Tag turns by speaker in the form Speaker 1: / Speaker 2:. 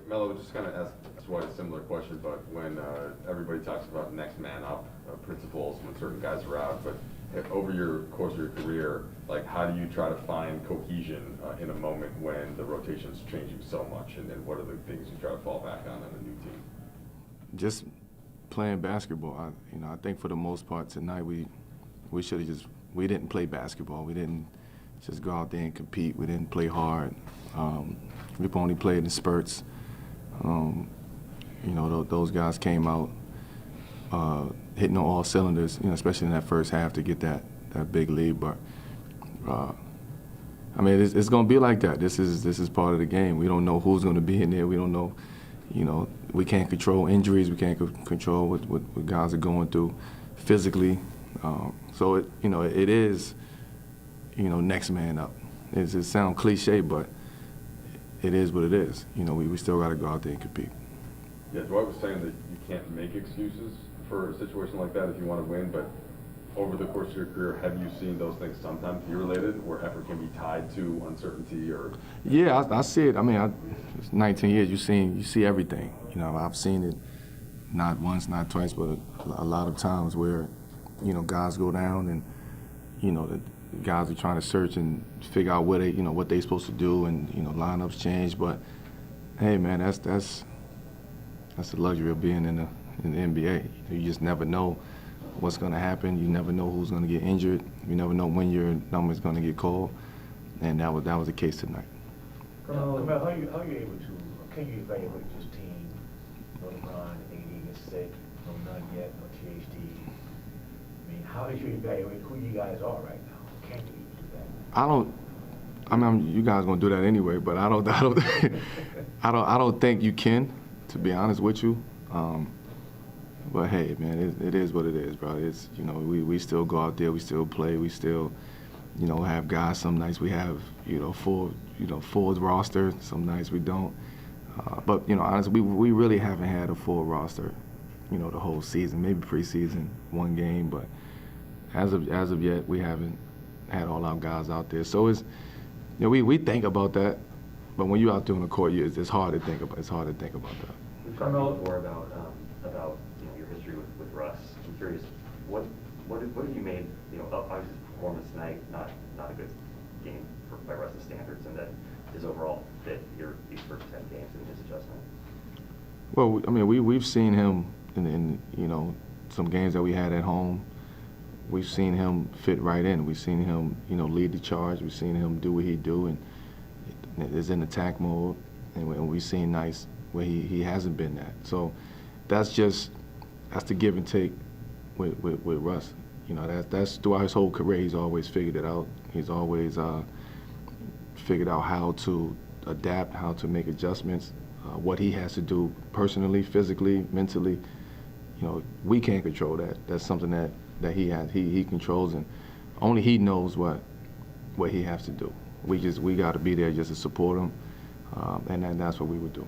Speaker 1: Melo, just kind of ask a similar question, but when everybody talks about next man up principles when certain guys are out, but over your course of your career, like how do you try to find cohesion in a moment when the rotation's changing so much, and then what are the things you try to fall back on a new team?
Speaker 2: Just playing basketball. I think for the most part tonight we should have we didn't play basketball. We didn't just go out there and compete. We didn't play hard. We only played in spurts. Those guys came out hitting on all cylinders, especially in that first half to get that big lead. But it's going to be like that. This is part of the game. We don't know who's going to be in there. We don't know. We can't control injuries. We can't control what guys are going through physically. So it is next man up. It sounds cliche, but it is what it is. We still got to go out there and compete.
Speaker 1: Yeah, Dwight was saying that you can't make excuses for a situation like that if you want to win, but over the course of your career, have you seen those things sometimes be related, where effort can be tied to uncertainty or? Yeah,
Speaker 2: I see it. It's 19 years. You see everything. I've seen it not once, not twice, but a lot of times where, guys go down and, the guys are trying to search and figure out what they're supposed to do, and lineups change. But hey, man, that's the luxury of being in the NBA. You just never know what's going to happen. You never know who's going to get injured. You never know when your number is going to get called, and that was the case tonight.
Speaker 3: Carmelo, how are you able to? Can you evaluate this team? No LeBron, AD is sick, no none yet, no THD. How do you evaluate who you guys are right now? Can you do that?
Speaker 2: You guys gonna do that anyway, but I don't think you can, to be honest with you. But hey, man, it is what it is, bro. It's we still go out there, we still play, we still have guys. Some nights we have full roster, some nights we don't. But honestly, we really haven't had a full roster, the whole season. Maybe preseason, one game, but as of yet, we haven't had all our guys out there. So it's we think about that, but when you're out there on the court, it's hard to think about. It's hard to think about that.
Speaker 4: We've talked more about your history with Russ. I'm curious, what have you made? Obviously his performance tonight, not a good game by Russ's standards, and then his overall fit these first 10 games and his adjustment.
Speaker 2: Well, we've seen him in some games that we had at home. We've seen him fit right in. We've seen him lead the charge. We've seen him do what he do and is in attack mode. And we've seen nights where he hasn't been that. So that's the give and take with Russ. That's throughout his whole career. He's always figured it out. He's always figured out how to adapt, how to make adjustments, what he has to do personally, physically, mentally. We can't control that. That's something that he controls, and only he knows what he has to do. We got to be there just to support him, and that's what we would do.